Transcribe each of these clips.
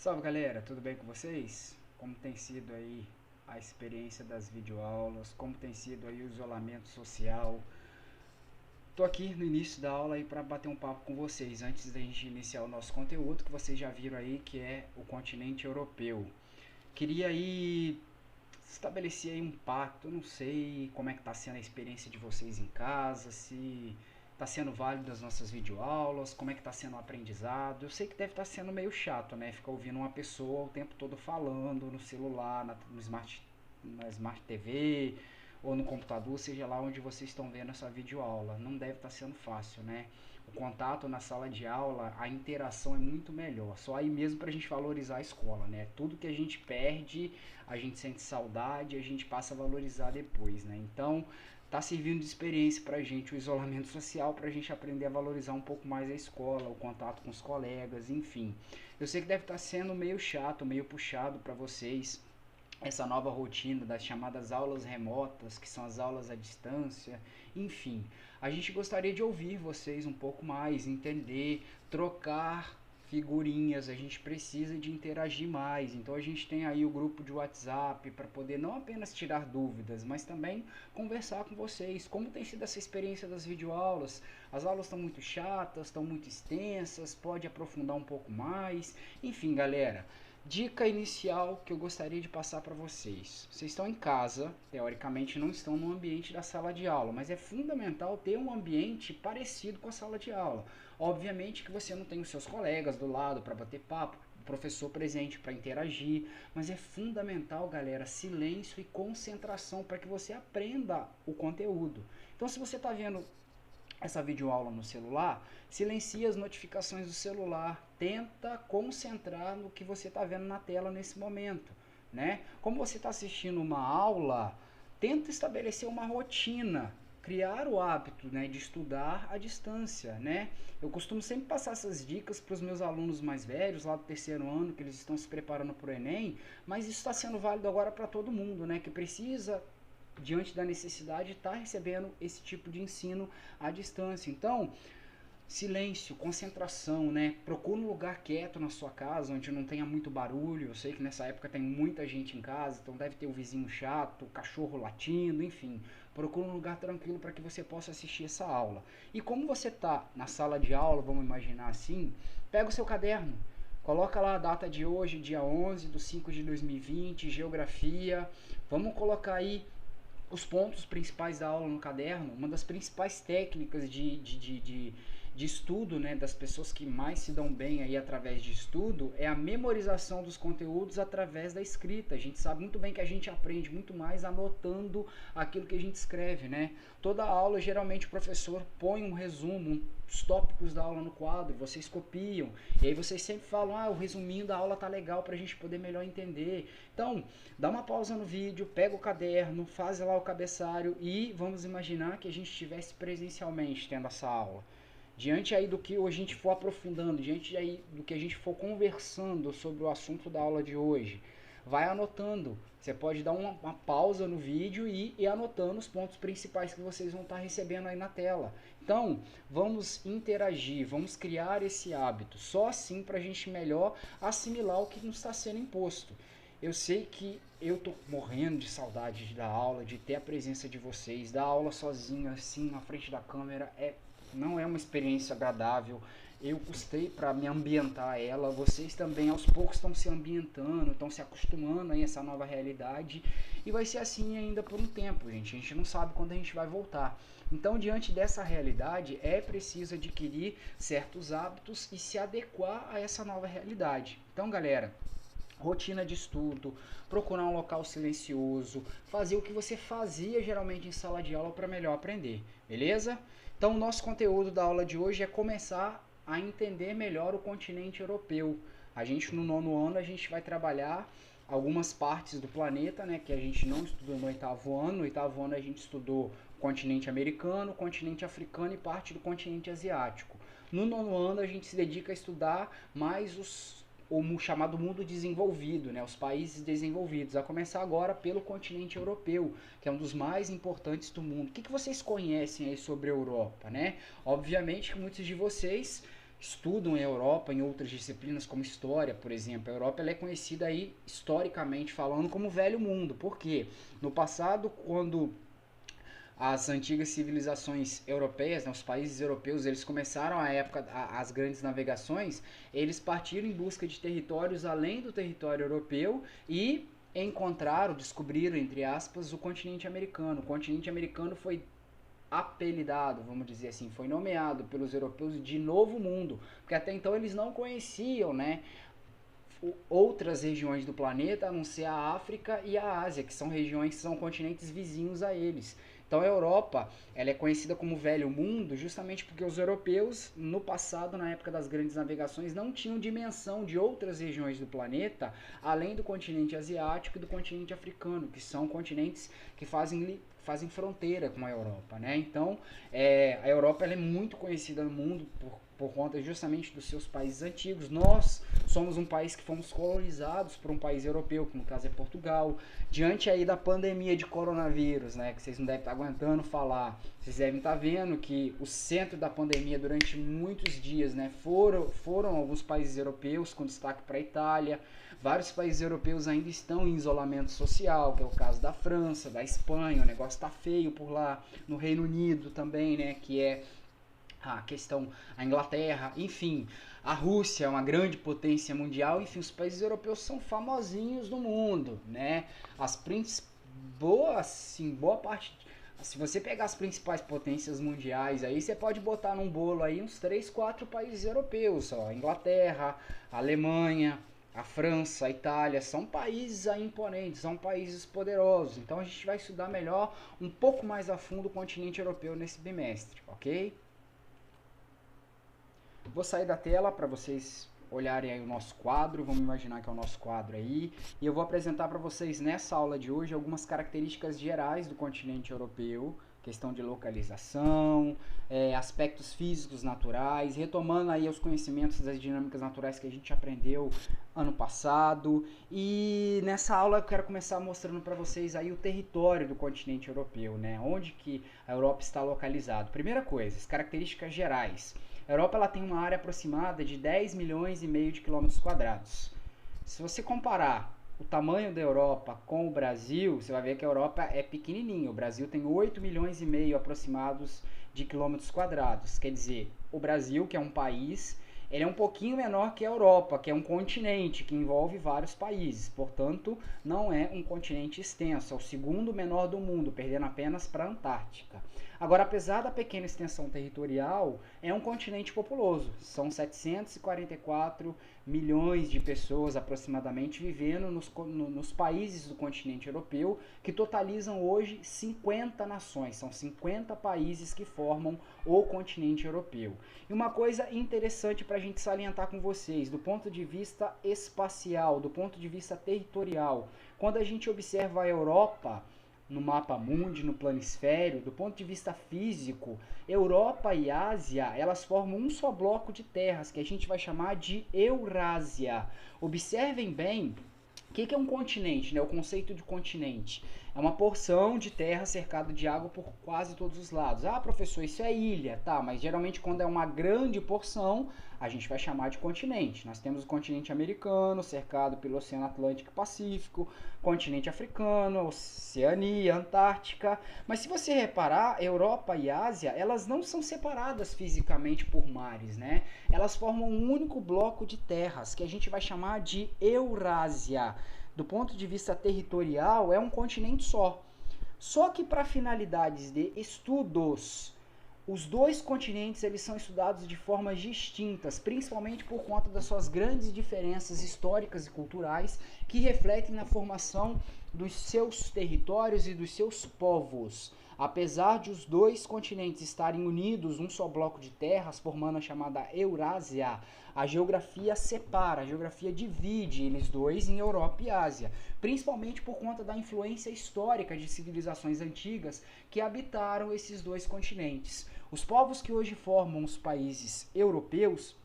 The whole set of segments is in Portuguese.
Salve galera, tudo bem com vocês? Como tem sido aí a experiência das videoaulas? Como tem sido aí o isolamento social? Tô aqui no início da aula aí para bater um papo com vocês antes da gente iniciar o nosso conteúdo que vocês já viram aí que é o continente europeu. Queria aí estabelecer aí um pacto, eu não sei como é que tá sendo a experiência de vocês em casa, se tá sendo válido as nossas videoaulas, como é que tá sendo o aprendizado. Eu sei que deve estar sendo meio chato, né? Ficar ouvindo uma pessoa o tempo todo falando no celular, na Smart TV ou no computador, seja lá onde vocês estão vendo essa videoaula. Não deve estar sendo fácil, né? O contato na sala de aula, a interação é muito melhor. Só aí mesmo para a gente valorizar a escola, né? Tudo que a gente perde, a gente sente saudade, a gente passa a valorizar depois, né? Então, tá servindo de experiência pra gente o isolamento social, pra gente aprender a valorizar um pouco mais a escola, o contato com os colegas, enfim. Eu sei que deve estar sendo meio chato, meio puxado para vocês essa nova rotina das chamadas aulas remotas, que são as aulas à distância, enfim. A gente gostaria de ouvir vocês um pouco mais, entender, trocar figurinhas, a gente precisa de interagir mais. Então a gente tem aí o grupo de WhatsApp para poder não apenas tirar dúvidas, mas também conversar com vocês. Como tem sido essa experiência das videoaulas? As aulas estão muito chatas, estão muito extensas, pode aprofundar um pouco mais. Enfim, galera, dica inicial que eu gostaria de passar para vocês. Vocês estão em casa, teoricamente não estão no ambiente da sala de aula, mas é fundamental ter um ambiente parecido com a sala de aula. Obviamente que você não tem os seus colegas do lado para bater papo, o professor presente para interagir, mas é fundamental, galera, silêncio e concentração para que você aprenda o conteúdo. Então, se você está vendo essa videoaula no celular, silencia as notificações do celular, tenta concentrar no que você está vendo na tela nesse momento, né? Como você está assistindo uma aula, tenta estabelecer uma rotina, criar o hábito, né, de estudar à distância, né? Eu costumo sempre passar essas dicas para os meus alunos mais velhos, lá do terceiro ano, que eles estão se preparando para o Enem, mas isso está sendo válido agora para todo mundo, né, que precisa diante da necessidade de estar recebendo esse tipo de ensino à distância. Então, silêncio, concentração, né? Procura um lugar quieto na sua casa, onde não tenha muito barulho. Eu sei que nessa época tem muita gente em casa, então deve ter o vizinho chato, o cachorro latindo, enfim. Procura um lugar tranquilo para que você possa assistir essa aula. E como você está na sala de aula, vamos imaginar assim, pega o seu caderno, coloca lá a data de hoje, dia 11/5/2020, geografia. Vamos colocar aí os pontos principais da aula no caderno. Uma das principais técnicas de estudo, né, das pessoas que mais se dão bem aí através de estudo, é a memorização dos conteúdos através da escrita. A gente sabe muito bem que a gente aprende muito mais anotando aquilo que a gente escreve, né? Toda aula, geralmente, o professor põe um resumo, os tópicos da aula no quadro, vocês copiam, e aí vocês sempre falam, o resuminho da aula tá legal pra gente poder melhor entender. Então, dá uma pausa no vídeo, pega o caderno, faz lá o cabeçalho e vamos imaginar que a gente estivesse presencialmente tendo essa aula. Diante aí do que a gente for aprofundando, diante aí do que a gente for conversando sobre o assunto da aula de hoje, vai anotando. Você pode dar uma pausa no vídeo e ir anotando os pontos principais que vocês vão estar recebendo aí na tela. Então, vamos interagir, vamos criar esse hábito. Só assim para a gente melhor assimilar o que nos está sendo imposto. Eu sei que eu tô morrendo de saudade de dar aula, de ter a presença de vocês. Dar aula sozinho, assim, na frente da câmera, não é uma experiência agradável. Eu custei para me ambientar a ela. Vocês também, aos poucos, estão se ambientando, estão se acostumando a essa nova realidade. E vai ser assim ainda por um tempo, gente. A gente não sabe quando a gente vai voltar. Então, diante dessa realidade, é preciso adquirir certos hábitos e se adequar a essa nova realidade. Então, galera, rotina de estudo, procurar um local silencioso, fazer o que você fazia geralmente em sala de aula para melhor aprender, beleza? Então, o nosso conteúdo da aula de hoje é começar a entender melhor o continente europeu. A gente no nono ano a gente vai trabalhar algumas partes do planeta, né, que a gente não estudou no oitavo ano. No oitavo ano a gente estudou o continente americano, o continente africano e parte do continente asiático. No nono ano a gente se dedica a estudar mais o chamado mundo desenvolvido, né, os países desenvolvidos, a começar agora pelo continente europeu, que é um dos mais importantes do mundo. O que vocês conhecem aí sobre a Europa, né? Obviamente que muitos de vocês estudam a Europa em outras disciplinas como história, por exemplo. A Europa ela é conhecida aí historicamente falando como Velho Mundo. Por quê? No passado, quando as antigas civilizações europeias, né, os países europeus, eles começaram a época, as grandes navegações, eles partiram em busca de territórios além do território europeu e encontraram, descobriram, entre aspas, o continente americano. O continente americano foi apelidado, vamos dizer assim, foi nomeado pelos europeus de Novo Mundo, porque até então eles não conheciam, né, outras regiões do planeta, a não ser a África e a Ásia, que são regiões que são continentes vizinhos a eles. Então a Europa, ela é conhecida como Velho Mundo justamente porque os europeus, no passado, na época das grandes navegações, não tinham dimensão de outras regiões do planeta, além do continente asiático e do continente africano, que são continentes que fazem fronteira com a Europa, né? Então, a Europa ela é muito conhecida no mundo por conta justamente dos seus países antigos. Nós somos um país que fomos colonizados por um país europeu, que no caso é Portugal. Diante aí da pandemia de coronavírus, né, que vocês não devem estar aguentando falar, vocês devem estar vendo que o centro da pandemia durante muitos dias, né, foram alguns países europeus, com destaque para a Itália. Vários países europeus ainda estão em isolamento social, que é o caso da França, da Espanha, o negócio está feio por lá. No Reino Unido também, né, que é a questão, a Inglaterra, enfim, a Rússia é uma grande potência mundial, enfim, os países europeus são famosinhos no mundo, né? Boa parte, se você pegar as principais potências mundiais aí, você pode botar num bolo aí uns 3, 4 países europeus, ó, a Inglaterra, a Alemanha, a França, a Itália, são países aí imponentes, são países poderosos. Então a gente vai estudar melhor, um pouco mais a fundo o continente europeu nesse bimestre, ok? Vou sair da tela para vocês olharem aí o nosso quadro, vamos imaginar que é o nosso quadro aí, e eu vou apresentar para vocês nessa aula de hoje algumas características gerais do continente europeu, questão de localização, aspectos físicos naturais, retomando aí os conhecimentos das dinâmicas naturais que a gente aprendeu ano passado, e nessa aula eu quero começar mostrando para vocês aí o território do continente europeu, né, onde que a Europa está localizado. Primeira coisa, as características gerais. A Europa ela tem uma área aproximada de 10 milhões e meio de quilômetros quadrados. Se você comparar o tamanho da Europa com o Brasil, você vai ver que a Europa é pequenininha. O Brasil tem 8 milhões e meio aproximados de quilômetros quadrados. Quer dizer, o Brasil, que é um país, ele é um pouquinho menor que a Europa, que é um continente que envolve vários países. Portanto, não é um continente extenso. É o segundo menor do mundo, perdendo apenas para a Antártica. Agora, apesar da pequena extensão territorial, é um continente populoso. São 744 milhões de pessoas aproximadamente vivendo nos países do continente europeu, que totalizam hoje 50 nações. São 50 países que formam o continente europeu. E uma coisa interessante para a gente salientar com vocês, do ponto de vista espacial, do ponto de vista territorial, quando a gente observa a Europa no mapa mundi, no planisfério, do ponto de vista físico, Europa e Ásia, elas formam um só bloco de terras, que a gente vai chamar de Eurásia. Observem bem, o que é um continente, né? O conceito de continente é uma porção de terra cercada de água por quase todos os lados. Ah, professor, isso é ilha, tá, mas geralmente quando é uma grande porção, a gente vai chamar de continente. Nós temos o continente americano, cercado pelo Oceano Atlântico e Pacífico, continente africano, Oceania, Antártica. Mas se você reparar, Europa e Ásia, elas não são separadas fisicamente por mares, né? Elas formam um único bloco de terras, que a gente vai chamar de Eurásia. Do ponto de vista territorial, é um continente só. Só que para finalidades de estudos, os dois continentes eles são estudados de formas distintas, principalmente por conta das suas grandes diferenças históricas e culturais que refletem na formação dos seus territórios e dos seus povos. Apesar de os dois continentes estarem unidos num só bloco de terras, formando a chamada Eurásia, a geografia separa, a geografia divide eles dois em Europa e Ásia, principalmente por conta da influência histórica de civilizações antigas que habitaram esses dois continentes. Os povos que hoje formam os países europeus,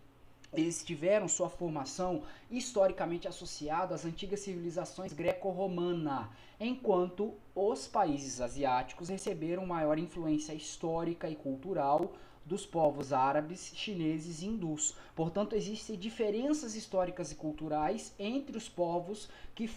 eles tiveram sua formação historicamente associada às antigas civilizações greco-romana, enquanto os países asiáticos receberam maior influência histórica e cultural dos povos árabes, chineses e hindus. Portanto, existem diferenças históricas e culturais entre os povos que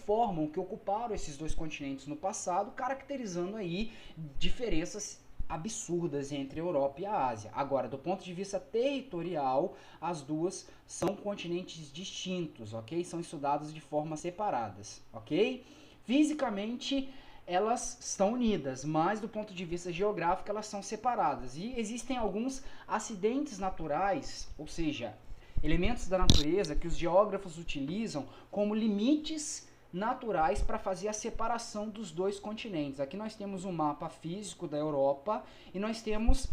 ocuparam esses dois continentes no passado, caracterizando aí diferenças absurdas entre a Europa e a Ásia. Agora, do ponto de vista territorial, as duas são continentes distintos, ok? São estudados de formas separadas, ok? Fisicamente, elas estão unidas, mas do ponto de vista geográfico, elas são separadas. E existem alguns acidentes naturais, ou seja, elementos da natureza que os geógrafos utilizam como limites naturais para fazer a separação dos dois continentes. Aqui nós temos um mapa físico da Europa e nós temos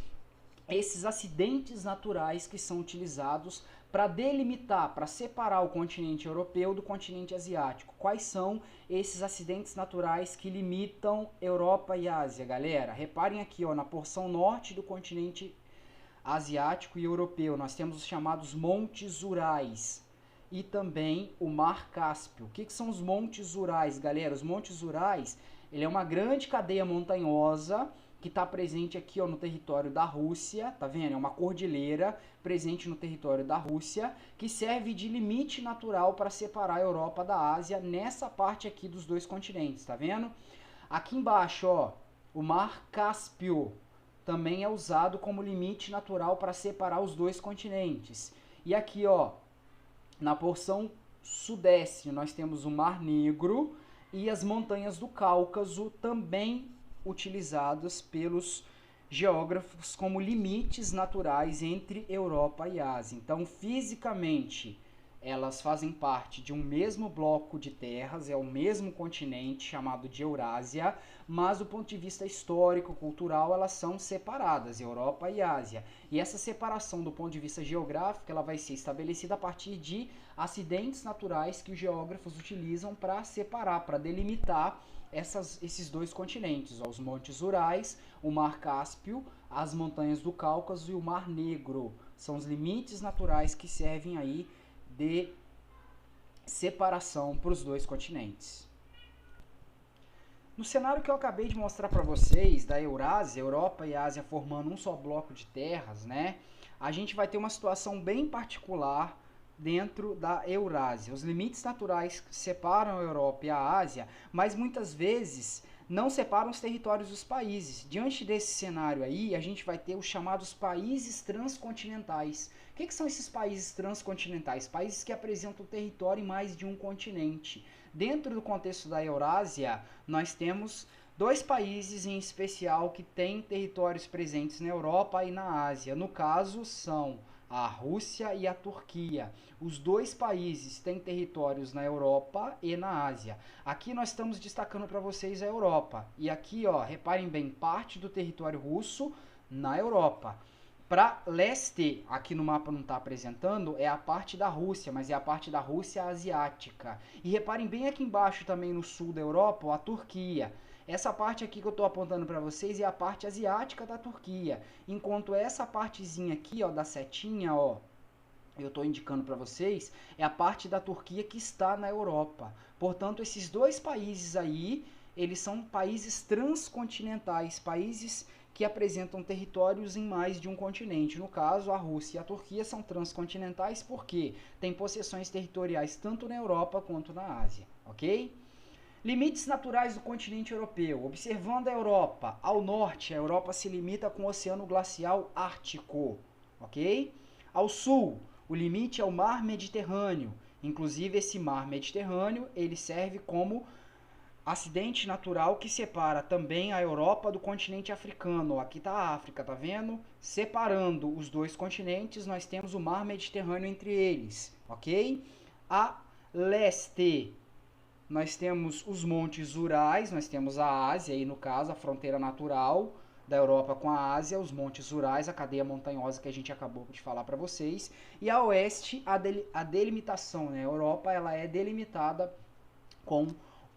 esses acidentes naturais que são utilizados para delimitar, para separar o continente europeu do continente asiático. Quais são esses acidentes naturais que limitam Europa e Ásia, galera? Reparem aqui, ó, na porção norte do continente asiático e europeu, nós temos os chamados Montes Urais e também o Mar Cáspio. O que são os Montes Urais, galera? Os Montes Urais, ele é uma grande cadeia montanhosa que está presente aqui, ó, no território da Rússia, tá vendo? É uma cordilheira presente no território da Rússia, que serve de limite natural para separar a Europa da Ásia nessa parte aqui dos dois continentes, tá vendo? Aqui embaixo, ó, o Mar Cáspio também é usado como limite natural para separar os dois continentes. E aqui, ó, na porção sudeste, nós temos o Mar Negro e as montanhas do Cáucaso, também utilizadas pelos geógrafos como limites naturais entre Europa e Ásia. Então, fisicamente, elas fazem parte de um mesmo bloco de terras, é o mesmo continente chamado de Eurásia, mas do ponto de vista histórico, cultural, elas são separadas, Europa e Ásia. E essa separação do ponto de vista geográfico, ela vai ser estabelecida a partir de acidentes naturais que os geógrafos utilizam para separar, para delimitar esses dois continentes, ó, os Montes Urais, o Mar Cáspio, as montanhas do Cáucaso e o Mar Negro. São os limites naturais que servem aí de separação para os dois continentes. No cenário que eu acabei de mostrar para vocês, da Eurásia, Europa e Ásia formando um só bloco de terras, né? A gente vai ter uma situação bem particular dentro da Eurásia. Os limites naturais separam a Europa e a Ásia, mas muitas vezes não separam os territórios dos países. Diante desse cenário aí, a gente vai ter os chamados países transcontinentais. O que são esses países transcontinentais? Países que apresentam território em mais de um continente. Dentro do contexto da Eurásia, nós temos dois países em especial que têm territórios presentes na Europa e na Ásia. No caso, são a Rússia e a Turquia. Os dois países têm territórios na Europa e na Ásia. Aqui nós estamos destacando para vocês a Europa. E aqui, ó, reparem bem, parte do território russo na Europa. Para leste, aqui no mapa não está apresentando, é a parte da Rússia, mas é a parte da Rússia asiática. E reparem bem aqui embaixo também no sul da Europa, ó, a Turquia. Essa parte aqui que eu estou apontando para vocês é a parte asiática da Turquia, enquanto essa partezinha aqui, ó, da setinha, ó, eu estou indicando para vocês, é a parte da Turquia que está na Europa. Portanto, esses dois países aí, eles são países transcontinentais, países que apresentam territórios em mais de um continente. No caso, a Rússia e a Turquia são transcontinentais porque têm possessões territoriais tanto na Europa quanto na Ásia, ok? Limites naturais do continente europeu. Observando a Europa, ao norte, a Europa se limita com o Oceano Glacial Ártico, ok? Ao sul, o limite é o Mar Mediterrâneo. Inclusive, esse Mar Mediterrâneo, ele serve como acidente natural que separa também a Europa do continente africano. Aqui está a África, tá vendo? Separando os dois continentes, nós temos o Mar Mediterrâneo entre eles, ok? A leste, nós temos os Montes Urais, nós temos a Ásia, aí no caso, a fronteira natural da Europa com a Ásia, os Montes Urais, a cadeia montanhosa que a gente acabou de falar para vocês. E a oeste, a delimitação, né? A Europa, ela é delimitada com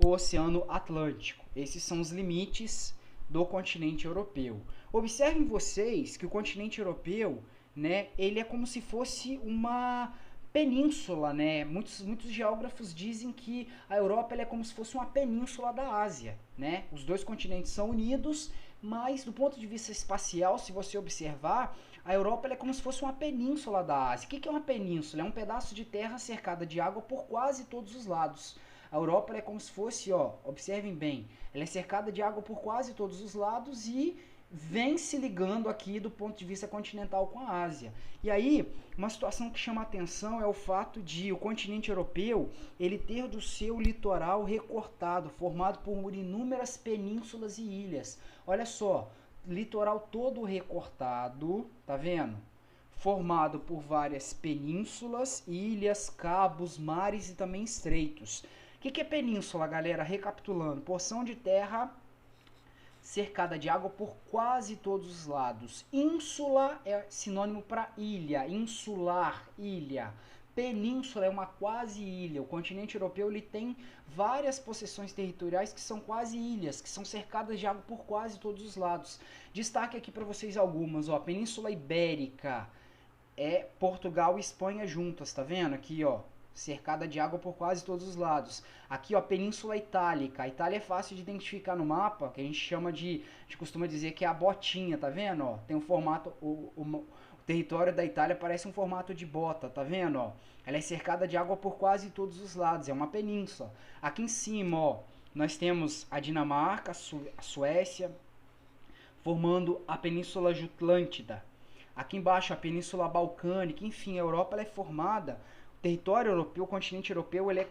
o Oceano Atlântico. Esses são os limites do continente europeu. Observem vocês que o continente europeu, né, ele é como se fosse uma península, né? Muitos geógrafos dizem que a Europa ela é como se fosse uma península da Ásia, né? Os dois continentes são unidos, mas do ponto de vista espacial, se você observar, A Europa ela é como se fosse uma península da Ásia. O que é uma península? É um pedaço de terra cercada de água por quase todos os lados. A Europa ela é como se fosse, ó, observem bem, ela é cercada de água por quase todos os lados e vem se ligando aqui do ponto de vista continental com a Ásia. E aí, uma situação que chama a atenção é o fato de o continente europeu ele ter do seu litoral recortado, formado por inúmeras penínsulas e ilhas. Olha só, litoral todo recortado, tá vendo? Formado por várias penínsulas, ilhas, cabos, mares e também estreitos. O que é península, galera? Recapitulando, porção de terra cercada de água por quase todos os lados. Ínsula é sinônimo para ilha, insular, ilha. Península é uma quase ilha. O continente europeu ele tem várias possessões territoriais que são quase ilhas, que são cercadas de água por quase todos os lados. Destaque aqui para vocês algumas, ó, a Península Ibérica é Portugal e Espanha juntas, tá vendo? Aqui, ó, cercada de água por quase todos os lados. Aqui, ó, Península Itálica. A Itália é fácil de identificar no mapa, que a gente chama a gente costuma dizer que é a botinha, tá vendo? Ó, tem um formato, o território da Itália parece um formato de bota, tá vendo? Ó, ela é cercada de água por quase todos os lados, é uma península. Aqui em cima, ó, nós temos a Dinamarca, a Suécia, formando a Península Jutlântida. Aqui embaixo, a Península Balcânica, enfim, a Europa ela é formada. O território europeu, o continente europeu, ele é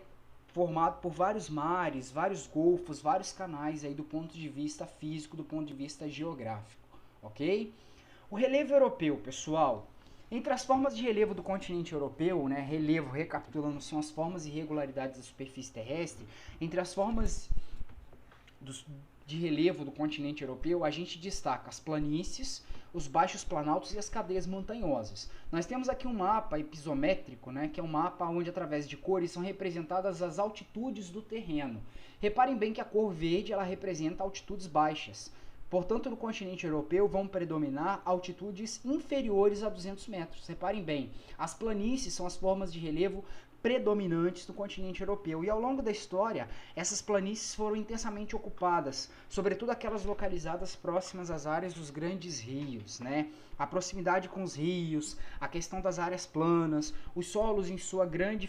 formado por vários mares, vários golfos, vários canais aí do ponto de vista físico, do ponto de vista geográfico, ok? O relevo europeu, pessoal, entre as formas de relevo do continente europeu, né, relevo, recapitulando, são as formas e irregularidades da superfície terrestre. Entre as formas de relevo do continente europeu, a gente destaca as planícies, os baixos planaltos e as cadeias montanhosas. Nós temos aqui um mapa episométrico, né, que é um mapa onde através de cores são representadas as altitudes do terreno. Reparem bem que a cor verde ela representa altitudes baixas. Portanto, no continente europeu vão predominar altitudes inferiores a 200 metros. Reparem bem, as planícies são as formas de relevo predominantes do continente europeu. E ao longo da história, essas planícies foram intensamente ocupadas, sobretudo aquelas localizadas próximas às áreas dos grandes rios, né? A proximidade com os rios, a questão das áreas planas, os solos em sua grande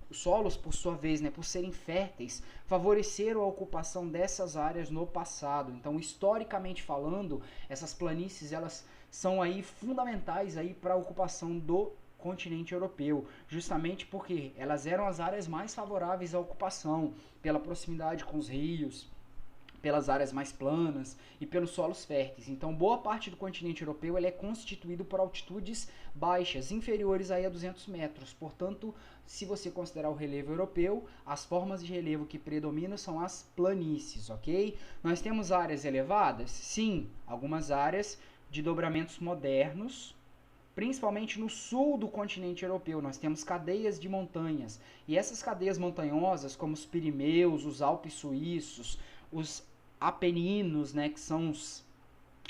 os solos, por sua vez, né, por serem férteis, favoreceram a ocupação dessas áreas no passado. Então, historicamente falando, essas planícies elas são aí fundamentais aí para a ocupação do continente europeu, justamente porque elas eram as áreas mais favoráveis à ocupação, pela proximidade com os rios, pelas áreas mais planas e pelos solos férteis. Então, boa parte do continente europeu ele é constituído por altitudes baixas, inferiores aí a 200 metros. Portanto, se você considerar o relevo europeu, as formas de relevo que predominam são as planícies, ok? Nós temos áreas elevadas? Sim, algumas áreas de dobramentos modernos, principalmente no sul do continente europeu, nós temos cadeias de montanhas. E essas cadeias montanhosas, como os Pirineus, os Alpes suíços, os Apeninos, né, que são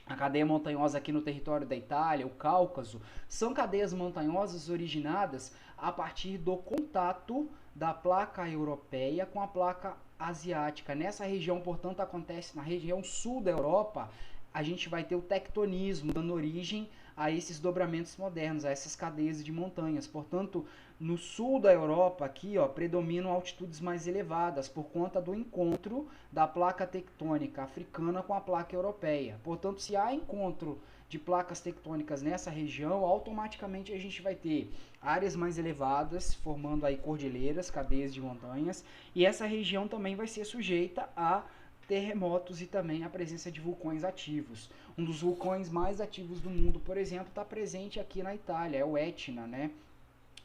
a cadeia montanhosa aqui no território da Itália, o Cáucaso, são cadeias montanhosas originadas a partir do contato da placa europeia com a placa asiática. Nessa região, portanto, acontece na região sul da Europa, a gente vai ter o tectonismo dando origem a esses dobramentos modernos, a essas cadeias de montanhas. Portanto, no sul da Europa, aqui, ó, predominam altitudes mais elevadas por conta do encontro da placa tectônica africana com a placa europeia. Portanto, se há encontro de placas tectônicas nessa região, automaticamente a gente vai ter áreas mais elevadas, formando aí cordilheiras, cadeias de montanhas, e essa região também vai ser sujeita a terremotos e também a presença de vulcões ativos. Um dos vulcões mais ativos do mundo, por exemplo, está presente aqui na Itália, é o Etna, né?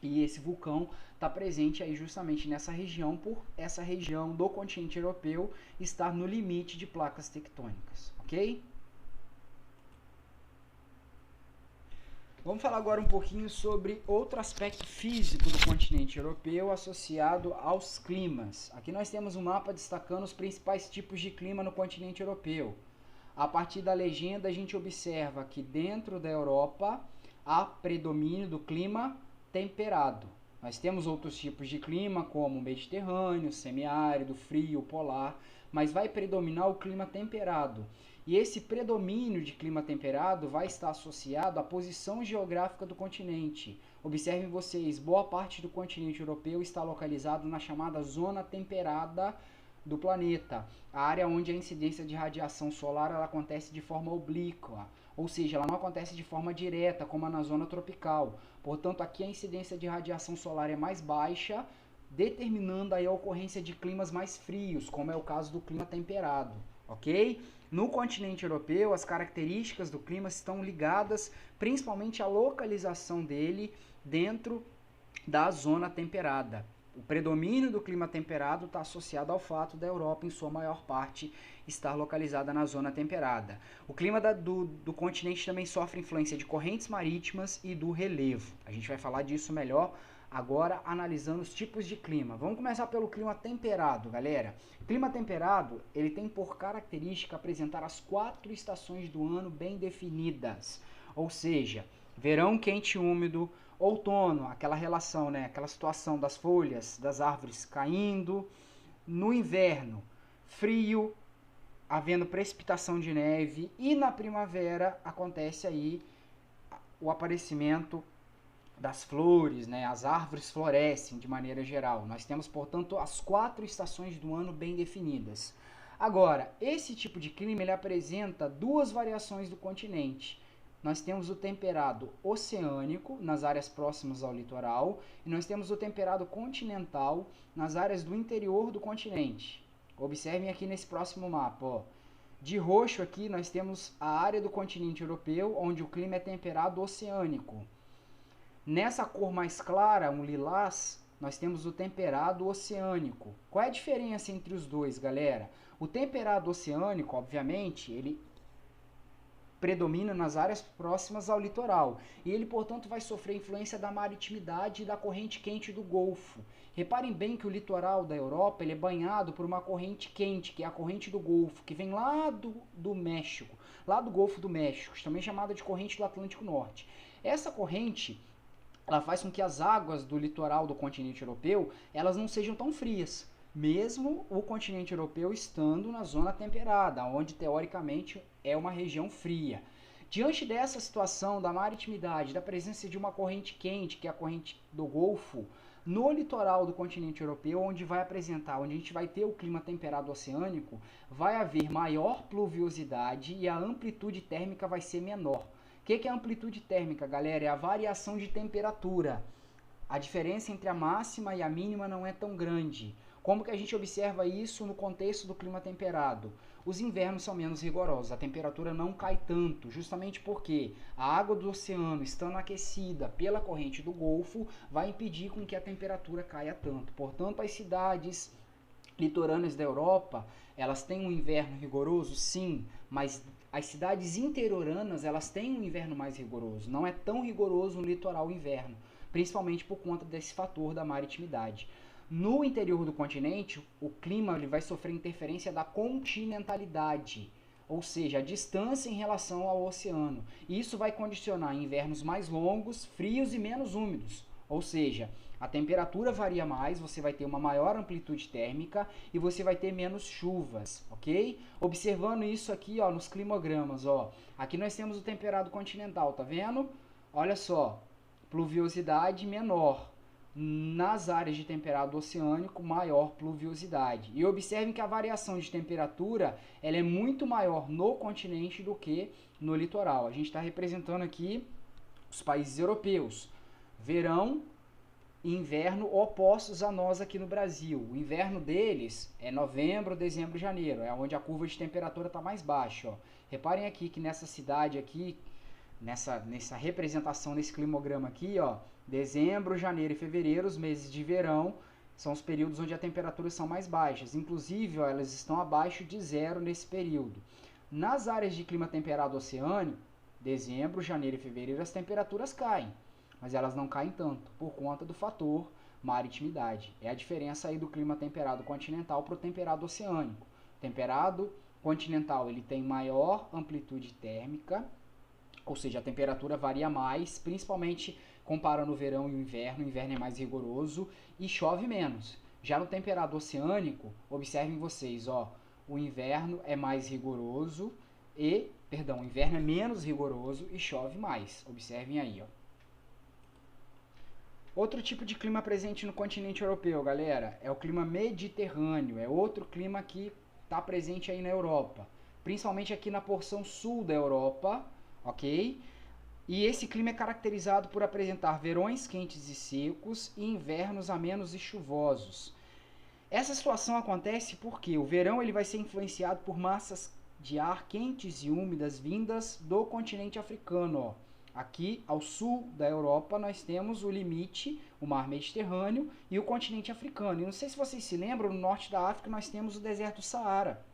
E esse vulcão está presente aí justamente nessa região, por essa região do continente europeu estar no limite de placas tectônicas, ok? Vamos falar agora um pouquinho sobre outro aspecto físico do continente europeu associado aos climas. Aqui nós temos um mapa destacando os principais tipos de clima no continente europeu. A partir da legenda a gente observa que dentro da Europa há predomínio do clima temperado. Nós temos outros tipos de clima, como o mediterrâneo, semiárido, frio, polar, mas vai predominar o clima temperado. E esse predomínio de clima temperado vai estar associado à posição geográfica do continente. Observem vocês, boa parte do continente europeu está localizado na chamada zona temperada do planeta, a área onde a incidência de radiação solar ela acontece de forma oblíqua, ou seja, ela não acontece de forma direta, como na zona tropical. Portanto, aqui a incidência de radiação solar é mais baixa, determinando aí a ocorrência de climas mais frios, como é o caso do clima temperado, ok? No continente europeu, as características do clima estão ligadas principalmente à localização dele dentro da zona temperada. O predomínio do clima temperado está associado ao fato da Europa, em sua maior parte, estar localizada na zona temperada. O clima do continente também sofre influência de correntes marítimas e do relevo. A gente vai falar disso melhor agora, analisando os tipos de clima. Vamos começar pelo clima temperado, galera. O clima temperado, ele tem por característica apresentar as 4 estações do ano bem definidas. Ou seja, verão quente e úmido, outono, aquela relação, né? Aquela situação das folhas das árvores caindo. No inverno, frio, havendo precipitação de neve. E na primavera acontece aí o aparecimento das flores, né? As árvores florescem de maneira geral. Nós temos, portanto, as 4 estações do ano bem definidas. Agora, esse tipo de clima ele apresenta 2 variações do continente. Nós temos o temperado oceânico, nas áreas próximas ao litoral, e nós temos o temperado continental, nas áreas do interior do continente. Observem aqui nesse próximo mapa, ó. De roxo aqui nós temos a área do continente europeu, onde o clima é temperado oceânico. Nessa cor mais clara, um lilás, nós temos o temperado oceânico. Qual é a diferença entre os dois, galera? O temperado oceânico, obviamente, ele predomina nas áreas próximas ao litoral. E ele, portanto, vai sofrer influência da maritimidade e da corrente quente do Golfo. Reparem bem que o litoral da Europa ele é banhado por uma corrente quente, que é a corrente do Golfo, que vem lá do México, lá do Golfo do México, também chamada de corrente do Atlântico Norte. Essa corrente ela faz com que as águas do litoral do continente europeu elas não sejam tão frias, mesmo o continente europeu estando na zona temperada, onde teoricamente é uma região fria. Diante dessa situação da maritimidade, da presença de uma corrente quente, que é a corrente do Golfo, no litoral do continente europeu, onde a gente vai ter o clima temperado oceânico, vai haver maior pluviosidade e a amplitude térmica vai ser menor. O que é a amplitude térmica, galera? É a variação de temperatura. A diferença entre a máxima e a mínima não é tão grande. Como que a gente observa isso no contexto do clima temperado? Os invernos são menos rigorosos, a temperatura não cai tanto, justamente porque a água do oceano, estando aquecida pela corrente do Golfo, vai impedir com que a temperatura caia tanto. Portanto, as cidades litorâneas da Europa, elas têm um inverno rigoroso? Sim, mas as cidades interioranas, elas têm um inverno mais rigoroso. Não é tão rigoroso no litoral o inverno, principalmente por conta desse fator da maritimidade. No interior do continente, o clima ele vai sofrer interferência da continentalidade, ou seja, a distância em relação ao oceano. E isso vai condicionar invernos mais longos, frios e menos úmidos. Ou seja, a temperatura varia mais, você vai ter uma maior amplitude térmica e você vai ter menos chuvas, ok? Observando isso aqui, ó, nos climogramas, ó. Aqui nós temos o temperado continental, tá vendo? Olha só, pluviosidade menor. Nas áreas de temperado oceânico, maior pluviosidade. E observem que a variação de temperatura ela é muito maior no continente do que no litoral. A gente está representando aqui os países europeus. Verão e inverno opostos a nós aqui no Brasil. O inverno deles é novembro, dezembro e janeiro. É onde a curva de temperatura está mais baixa. Ó. Reparem aqui que nessa cidade aqui, nessa representação, nesse climograma aqui, ó, dezembro, janeiro e fevereiro, os meses de verão, são os períodos onde as temperaturas são mais baixas. Inclusive, ó, elas estão abaixo de zero nesse período. Nas áreas de clima temperado oceânico, dezembro, janeiro e fevereiro, as temperaturas caem. Mas elas não caem tanto, por conta do fator maritimidade. É a diferença aí do clima temperado continental para o temperado oceânico. O temperado continental ele tem maior amplitude térmica, ou seja, a temperatura varia mais, principalmente comparando o verão e o inverno é mais rigoroso e chove menos. Já no temperado oceânico, observem vocês, ó, o inverno é mais rigoroso o inverno é menos rigoroso e chove mais. Observem aí, ó. Outro tipo de clima presente no continente europeu, galera, é o clima mediterrâneo. É outro clima que está presente aí na Europa, principalmente aqui na porção sul da Europa, ok? E esse clima é caracterizado por apresentar verões quentes e secos e invernos amenos e chuvosos. Essa situação acontece porque o verão ele vai ser influenciado por massas de ar quentes e úmidas vindas do continente africano, ó. Aqui ao sul da Europa nós temos o limite, o mar Mediterrâneo e o continente africano. E não sei se vocês se lembram, no norte da África nós temos o deserto do Saara.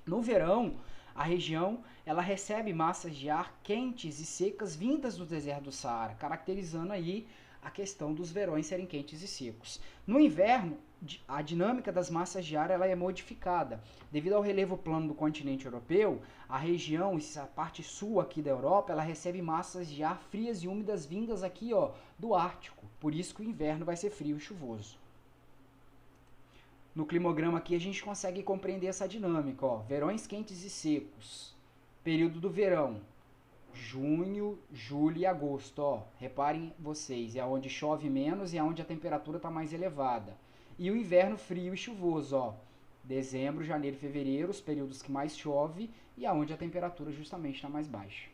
No verão, a região ela recebe massas de ar quentes e secas vindas do deserto do Saara, caracterizando aí a questão dos verões serem quentes e secos. No inverno, a dinâmica das massas de ar ela é modificada. Devido ao relevo plano do continente europeu, a região, essa parte sul aqui da Europa, ela recebe massas de ar frias e úmidas vindas aqui, ó, do Ártico. Por isso que o inverno vai ser frio e chuvoso. No climograma aqui a gente consegue compreender essa dinâmica, ó, verões quentes e secos. Período do verão, junho, julho e agosto, ó. Reparem vocês, é onde chove menos e é onde a temperatura está mais elevada. E o inverno frio e chuvoso, ó. Dezembro, janeiro e fevereiro, os períodos que mais chove e aonde a temperatura justamente está mais baixa.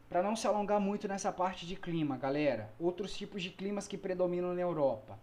Para não se alongar muito nessa parte de clima, galera, outros tipos de climas que predominam na Europa.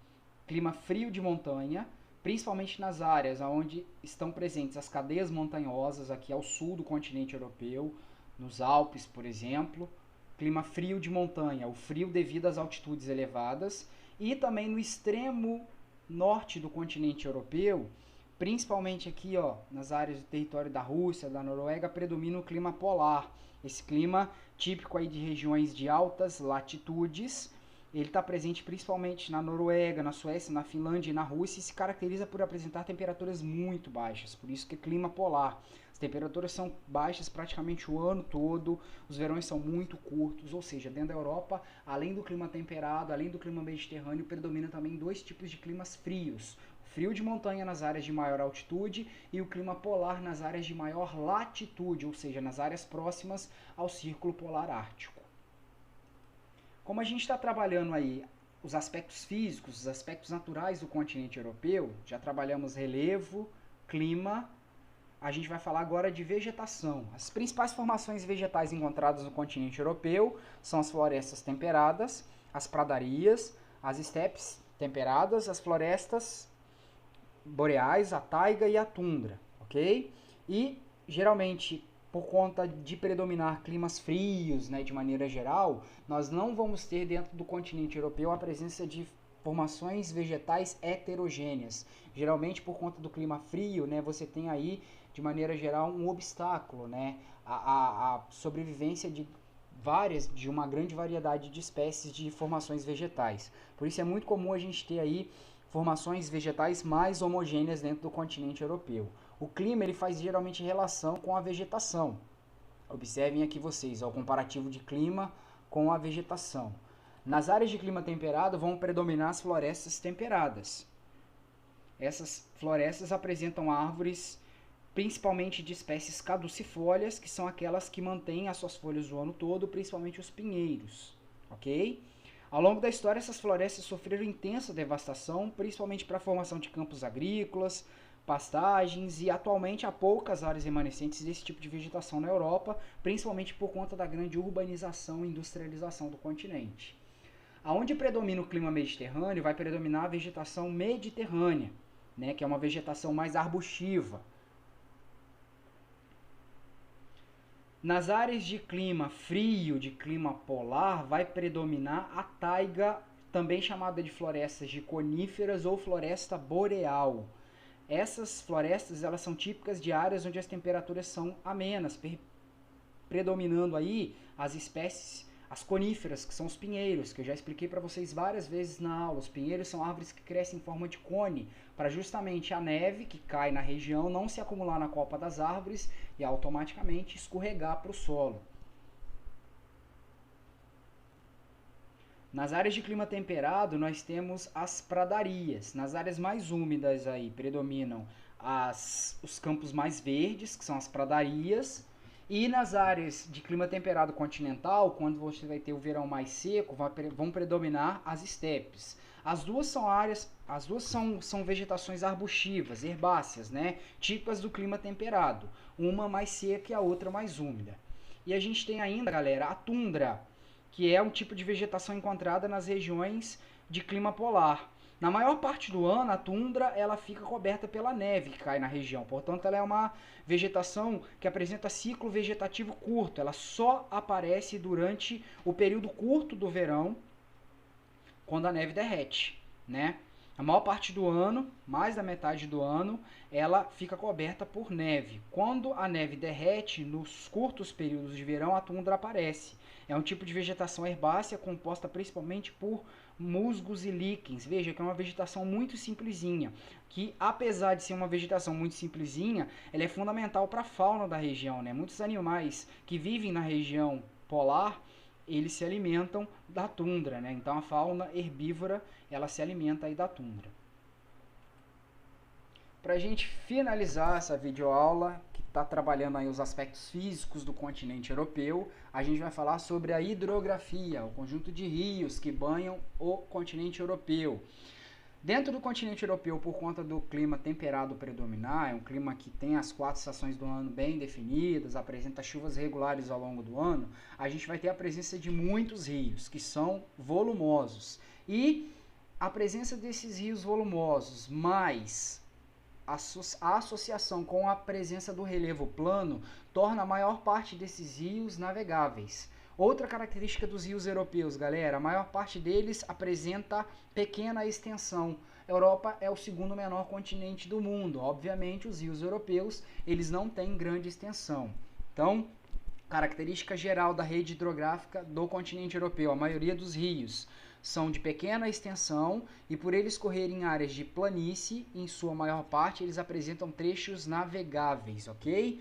Clima frio de montanha, principalmente nas áreas onde estão presentes as cadeias montanhosas aqui ao sul do continente europeu, nos Alpes, por exemplo. Clima frio de montanha, o frio devido às altitudes elevadas. E também no extremo norte do continente europeu, principalmente aqui, ó, nas áreas do território da Rússia, da Noruega, predomina o clima polar. Esse clima típico aí de regiões de altas latitudes, ele está presente principalmente na Noruega, na Suécia, na Finlândia e na Rússia e se caracteriza por apresentar temperaturas muito baixas, por isso que é clima polar. As temperaturas são baixas praticamente o ano todo, os verões são muito curtos, ou seja, dentro da Europa, além do clima temperado, além do clima mediterrâneo, predomina também dois tipos de climas frios. O frio de montanha nas áreas de maior altitude e o clima polar nas áreas de maior latitude, ou seja, nas áreas próximas ao Círculo Polar Ártico. Como a gente está trabalhando aí os aspectos físicos, os aspectos naturais do continente europeu, já trabalhamos relevo, clima, a gente vai falar agora de vegetação. As principais formações vegetais encontradas no continente europeu são as florestas temperadas, as pradarias, as estepes temperadas, as florestas boreais, a taiga e a tundra, ok? E, geralmente, por conta de predominar climas frios, né, de maneira geral, nós não vamos ter dentro do continente europeu a presença de formações vegetais heterogêneas. Geralmente, por conta do clima frio, né, você tem aí, de maneira geral, um obstáculo, né, a sobrevivência de uma grande variedade de espécies de formações vegetais. Por isso é muito comum a gente ter aí formações vegetais mais homogêneas dentro do continente europeu. O clima ele faz geralmente relação com a vegetação. Observem aqui vocês, ó, o comparativo de clima com a vegetação. Nas áreas de clima temperado vão predominar as florestas temperadas. Essas florestas apresentam árvores principalmente de espécies caducifólias, que são aquelas que mantêm as suas folhas o ano todo, principalmente os pinheiros, ok? Ao longo da história, essas florestas sofreram intensa devastação, principalmente para a formação de campos agrícolas, pastagens, e atualmente há poucas áreas remanescentes desse tipo de vegetação na Europa, principalmente por conta da grande urbanização e industrialização do continente. Aonde predomina o clima mediterrâneo, vai predominar a vegetação mediterrânea, né, que é uma vegetação mais arbustiva. Nas áreas de clima frio, de clima polar, vai predominar a taiga, também chamada de florestas de coníferas ou floresta boreal. Essas florestas elas são típicas de áreas onde as temperaturas são amenas, predominando aí as espécies, as coníferas, que são os pinheiros, que eu já expliquei para vocês várias vezes na aula. Os pinheiros são árvores que crescem em forma de cone, para justamente a neve que cai na região não se acumular na copa das árvores e automaticamente escorregar para o solo. Nas áreas de clima temperado, nós temos as pradarias. Nas áreas mais úmidas aí predominam os campos mais verdes, que são as pradarias. E nas áreas de clima temperado continental, quando você vai ter o verão mais seco, vão predominar as estepes. As duas são vegetações arbustivas, herbáceas, né? Típicas do clima temperado. Uma mais seca e a outra mais úmida. E a gente tem ainda, galera, a tundra, que é um tipo de vegetação encontrada nas regiões de clima polar. Na maior parte do ano, a tundra ela fica coberta pela neve que cai na região. Portanto, ela é uma vegetação que apresenta ciclo vegetativo curto. Ela só aparece durante o período curto do verão, quando a neve derrete, né? A maior parte do ano, mais da metade do ano, ela fica coberta por neve. Quando a neve derrete, nos curtos períodos de verão, a tundra aparece. É um tipo de vegetação herbácea composta principalmente por musgos e líquens. Veja que é uma vegetação muito simplesinha, que apesar de ser uma vegetação muito simplesinha, ela é fundamental para a fauna da região, né? Muitos animais que vivem na região polar, eles se alimentam da tundra, né? Então a fauna herbívora, ela se alimenta aí da tundra. Para a gente finalizar essa videoaula, que está trabalhando aí os aspectos físicos do continente europeu, a gente vai falar sobre a hidrografia, o conjunto de rios que banham o continente europeu. Dentro do continente europeu, por conta do clima temperado predominar, é um clima que tem as 4 estações do ano bem definidas, apresenta chuvas regulares ao longo do ano, a gente vai ter a presença de muitos rios, que são volumosos. E a presença desses rios volumosos, mais a associação com a presença do relevo plano, torna a maior parte desses rios navegáveis. Outra característica dos rios europeus, galera, a maior parte deles apresenta pequena extensão. A Europa é o segundo menor continente do mundo. Obviamente, os rios europeus, eles não têm grande extensão. Então, característica geral da rede hidrográfica do continente europeu, a maioria dos rios são de pequena extensão e por eles correrem em áreas de planície, em sua maior parte, eles apresentam trechos navegáveis, ok?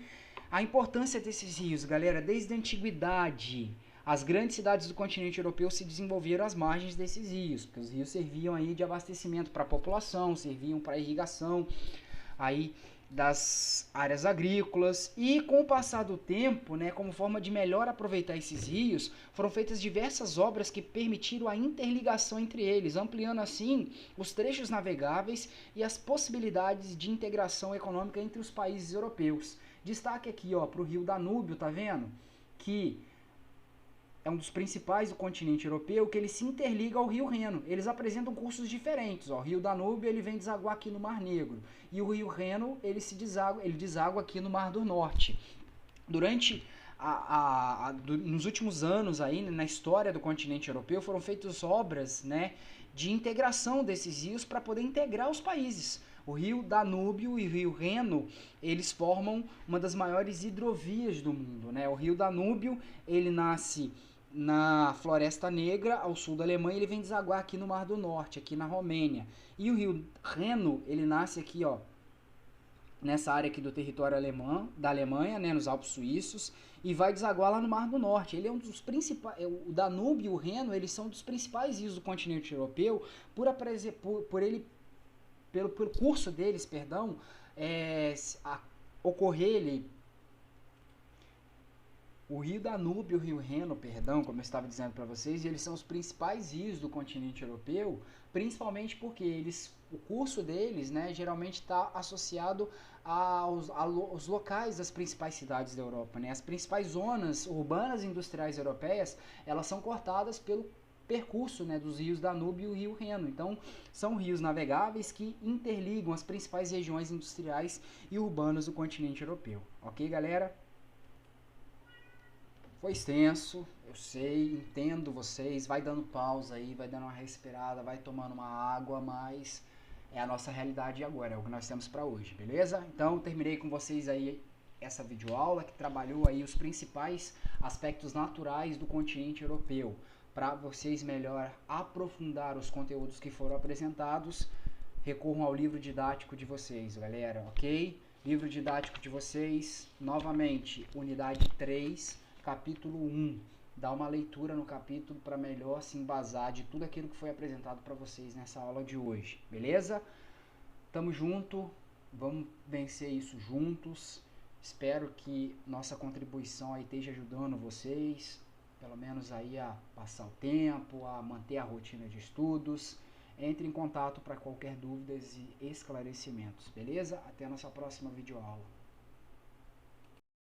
A importância desses rios, galera, desde a antiguidade, as grandes cidades do continente europeu se desenvolveram às margens desses rios, porque os rios serviam aí de abastecimento para a população, serviam para irrigação aí das áreas agrícolas, e com o passar do tempo, né, como forma de melhor aproveitar esses rios, foram feitas diversas obras que permitiram a interligação entre eles, ampliando assim os trechos navegáveis e as possibilidades de integração econômica entre os países europeus. Destaque aqui, ó, para o rio Danúbio, tá vendo? Que é um dos principais do continente europeu, que ele se interliga ao rio Reno. Eles apresentam cursos diferentes. Ó. O rio Danúbio ele vem desaguar aqui no Mar Negro. E o rio Reno ele deságua aqui no Mar do Norte. Durante nos últimos anos, aí, na história do continente europeu, foram feitas obras, né, de integração desses rios para poder integrar os países. O rio Danúbio e o rio Reno, eles formam uma das maiores hidrovias do mundo, né? O rio Danúbio, ele nasce na Floresta Negra, ao sul da Alemanha, ele vem desaguar aqui no Mar do Norte, aqui na Romênia. E o rio Reno, ele nasce aqui, ó, nessa área aqui do território da Alemanha, né, nos Alpes Suíços, e vai desaguar lá no Mar do Norte. Ele é um dos principais, o Danúbio e o Reno, eles são dos principais rios do continente europeu pelo curso deles, perdão, o rio Danúbio e o rio Reno, perdão, como eu estava dizendo para vocês, eles são os principais rios do continente europeu, principalmente porque o curso deles, né, geralmente está associado aos locais das principais cidades da Europa, né? As principais zonas urbanas e industriais europeias, elas são cortadas pelo percurso, né, dos rios Danúbio e rio Reno. Então, são rios navegáveis que interligam as principais regiões industriais e urbanas do continente europeu. Ok, galera? Foi extenso, eu sei, entendo vocês, vai dando pausa aí, vai dando uma respirada, vai tomando uma água, mas é a nossa realidade agora, é o que nós temos para hoje, beleza? Então, terminei com vocês aí essa videoaula que trabalhou aí os principais aspectos naturais do continente europeu. Para vocês melhor aprofundar os conteúdos que foram apresentados, recorram ao livro didático de vocês, galera, ok? Livro didático de vocês, novamente, unidade 3, capítulo 1, dar uma leitura no capítulo para melhor se embasar de tudo aquilo que foi apresentado para vocês nessa aula de hoje, beleza? Tamo junto, vamos vencer isso juntos. Espero que nossa contribuição aí esteja ajudando vocês, pelo menos aí a passar o tempo, a manter a rotina de estudos. Entre em contato para qualquer dúvidas e esclarecimentos, beleza? Até a nossa próxima videoaula.